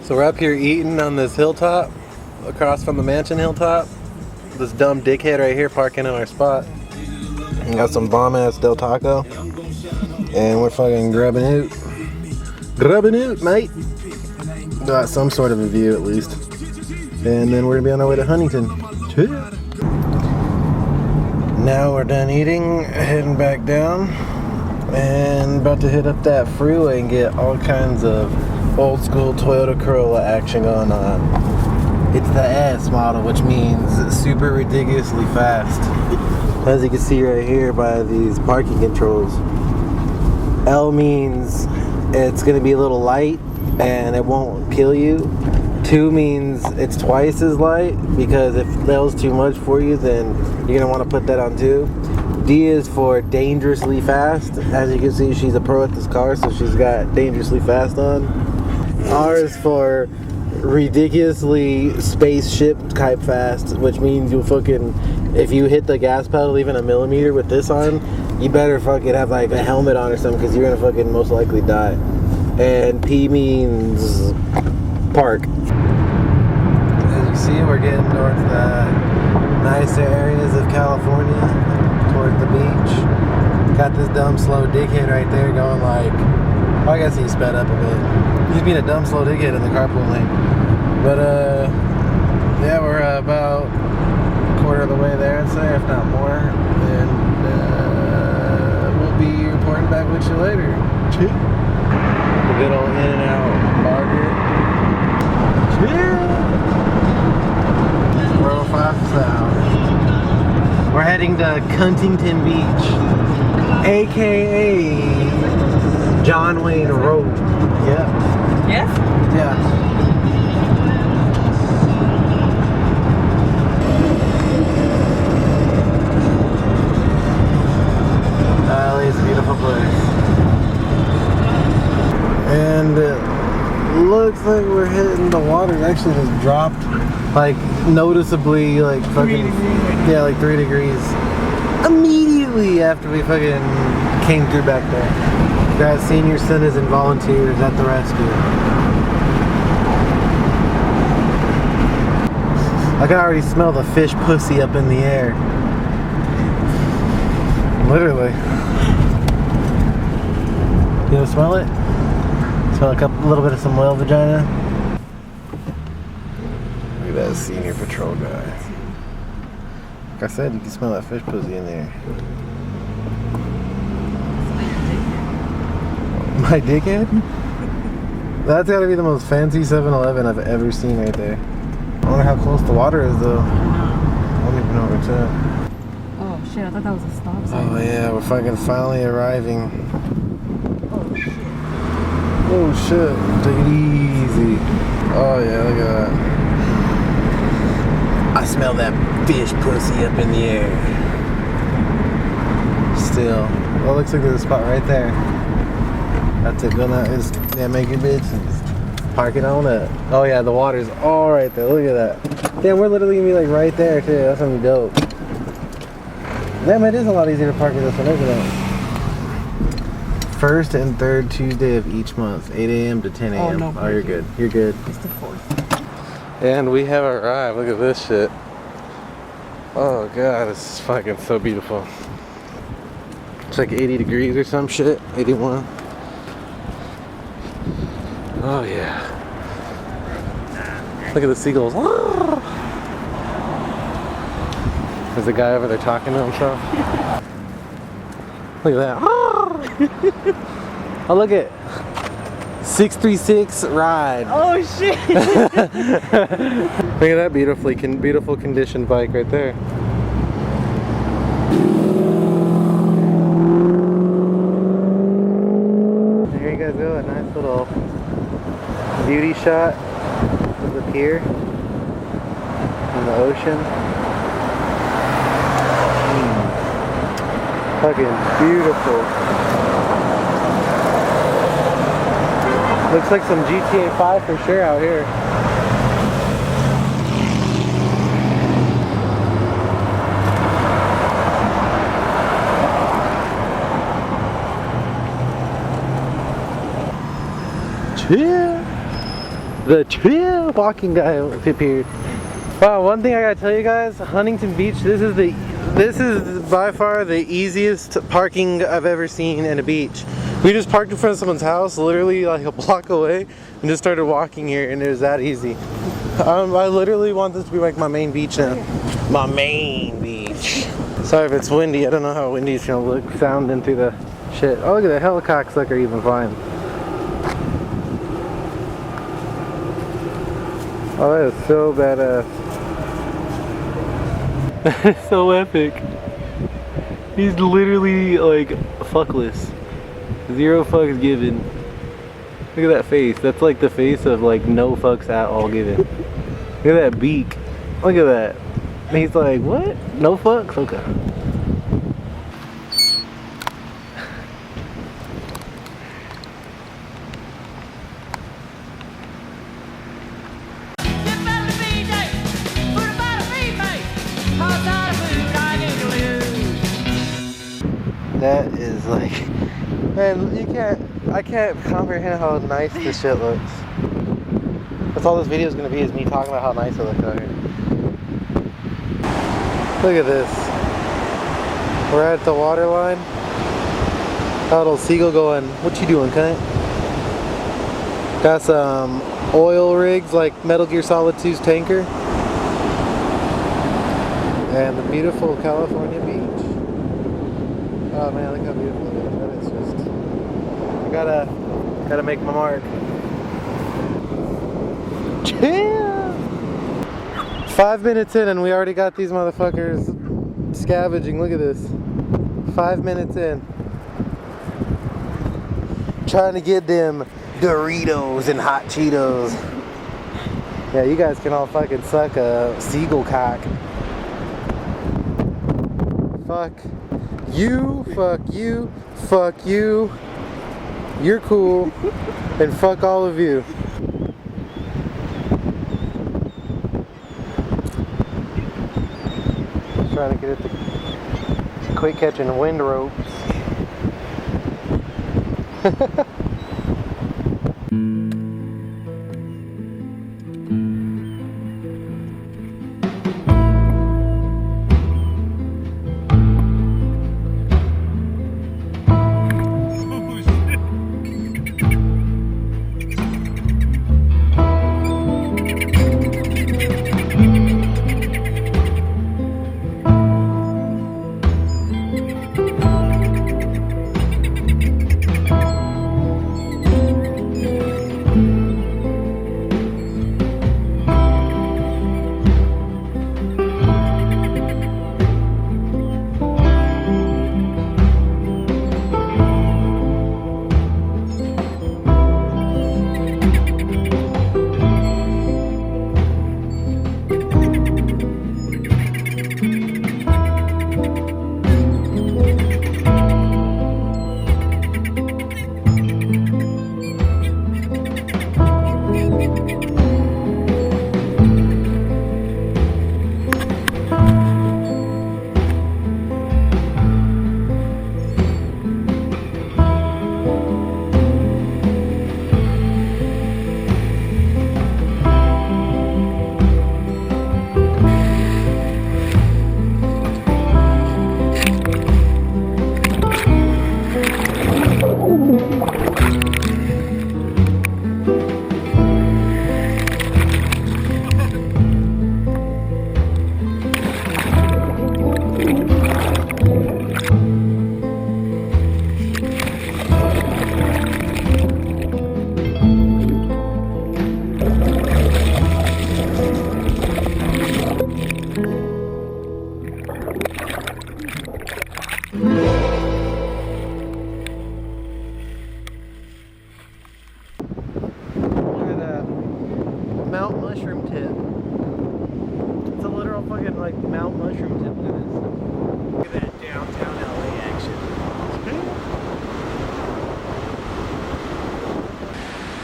So we're up here eating on this hilltop, across from the mansion hilltop. This dumb dickhead right here parking in our spot. We got some bomb ass Del Taco. And we're fucking grubbing out. Grubbing out, mate. Got some sort of a view at least. And then we're gonna be on our way to Huntington. Now we're done eating, heading back down. And about to hit up that freeway and get all kinds of old school Toyota Corolla action going on. It's the S model, which means super ridiculously fast. As you can see right here by these parking controls. L means it's going to be a little light and it won't kill you. 2 means it's twice as light, because if L's too much for you, then you're going to want to put that on 2. D is for dangerously fast. As you can see, she's a pro at this car, so she's got dangerously fast on. R is for ridiculously spaceship type fast, which means you fucking, if you hit the gas pedal even a millimeter with this on, you better fucking have like a helmet on or something, because you're gonna fucking most likely die. And P means park. As you see, we're getting towards the nicer areas of California, towards the beach. Got this dumb slow dickhead right there going like, well, I guess he sped up a bit. He's being a dumb slow dickhead in the carpool lane. But yeah, we're about a quarter of the way there, I'd say, if not more. And we'll be reporting back with you later. The good old In-N-Out burger. Cheers! 405 South. We're heading to Huntington Beach, aka John Wayne Road. Yeah. Yes? Yeah. LA's a beautiful place. And it looks like we're hitting the water. It actually just dropped like noticeably, like fucking, yeah, like 3 degrees immediately after we fucking came through back there. Got senior citizen volunteers at the rescue. I can already smell the fish pussy up in the air. Literally. You know, smell it? Smell a little bit of some whale vagina. Look at that senior patrol guy. Like I said, you can smell that fish pussy in there. My dickhead? That's gotta be the most fancy 7-Eleven I've ever seen right there. I wonder how close the water is though. I don't even know where it's at. Oh shit, I thought that was a stop sign. Oh yeah, we're fucking finally arriving. Oh shit. Oh shit, take it easy. Oh yeah, look at that. I smell that fish pussy up in the air. Still. Well, it looks like there's a spot right there. That's it, go now. Yeah, make your bitch and park it on up. Oh yeah, the water's all right there. Look at that. Damn, we're literally gonna be like right there too. That's gonna be dope. Damn, it is a lot easier to park at this one, isn't it? First and third Tuesday of each month, 8 a.m. to 10 a.m. Oh, no, oh, you're good. You're good. It's the 4th. And we have arrived. Look at this shit. Oh god, this is fucking so beautiful. It's like 80 degrees or some shit. 81. Oh yeah. Look at the seagulls. There's a guy over there talking to himself. Look at that. Oh, look at 636 ride. Oh shit! Look at that beautiful conditioned bike right there. There you guys go, a nice little beauty shot of the pier and the ocean. Fucking beautiful. Looks like some GTA 5 for sure out here. Cheers! The trail walking guy appeared. Wow, one thing I gotta tell you guys, Huntington Beach, this is by far the easiest parking I've ever seen in a beach. We just parked in front of someone's house, literally like a block away, and just started walking here, and it was that easy. I literally want this to be like my main beach now. My main beach. Sorry if it's windy, I don't know how windy it's gonna look sounding through the shit. Oh, look at that helicopter even flying. Oh, that is so badass. That is so epic. He's literally like fuckless. 0 fucks given. Look at that face. That's like the face of like no fucks at all given. Look at that beak. Look at that. And he's like, what? No fucks? Okay. That is like, man, I can't comprehend how nice this shit looks. That's all this video is going to be, is me talking about how nice it looks out here. Look at this. We're at the water line. Got a little seagull going, what you doing, cunt? Got some oil rigs like Metal Gear Solid 2's tanker. And the beautiful California beach. Oh man, look how beautiful it is. That is just, I gotta make my mark. Yeah. 5 minutes in and we already got these motherfuckers scavenging. Look at this. 5 minutes in. Trying to get them Doritos and hot Cheetos. Yeah, you guys can all fucking suck a seagull cock. Fuck you, fuck you, fuck you. You're cool. And fuck all of you. Trying to get it to quit catching wind ropes. Mount Mushroom Tip. It's a literal fucking like Mount Mushroom Tip. Look at this. Look at that downtown LA action.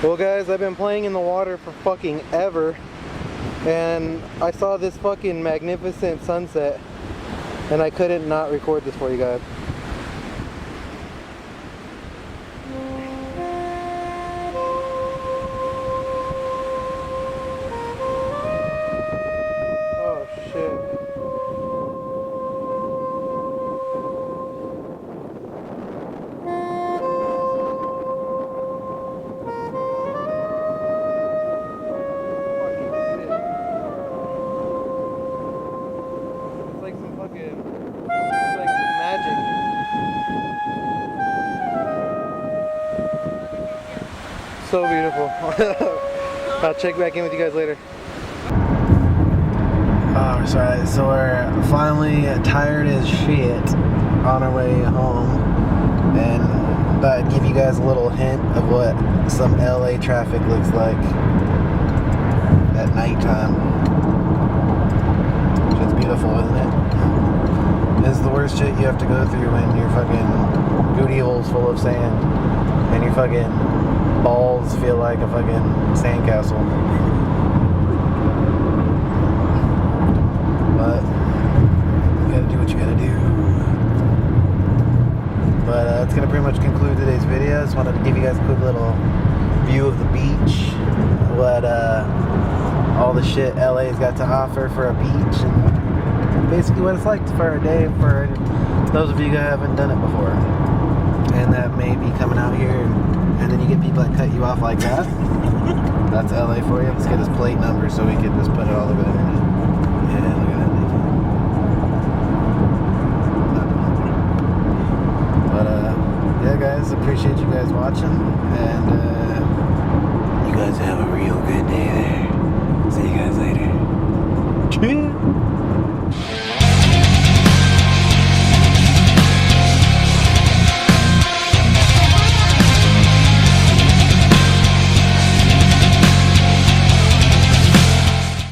Well guys, I've been playing in the water for fucking ever, and I saw this fucking magnificent sunset, and I couldn't not record this for you guys. So beautiful. I'll check back in with you guys later. Oh, sorry. So we're finally tired as shit on our way home, and thought I'd give you guys a little hint of what some LA traffic looks like at nighttime. It's beautiful, isn't it? This is the worst shit you have to go through when your fucking booty hole's full of sand and your fucking balls feel like a fucking sandcastle. But you gotta do what you gotta do. But that's gonna pretty much conclude today's video. Just wanted to give you guys a quick little view of the beach, what all the shit LA's got to offer for a beach, and basically what it's like for a day for those of you who haven't done it before and that may be coming out here, and then you get people that cut you off like that. That's LA for you. Let's get his plate number so we can just put it all over there. Yeah, look at that. But yeah guys, appreciate you guys watching, and you guys have a real good day there. See you guys later. Cheers.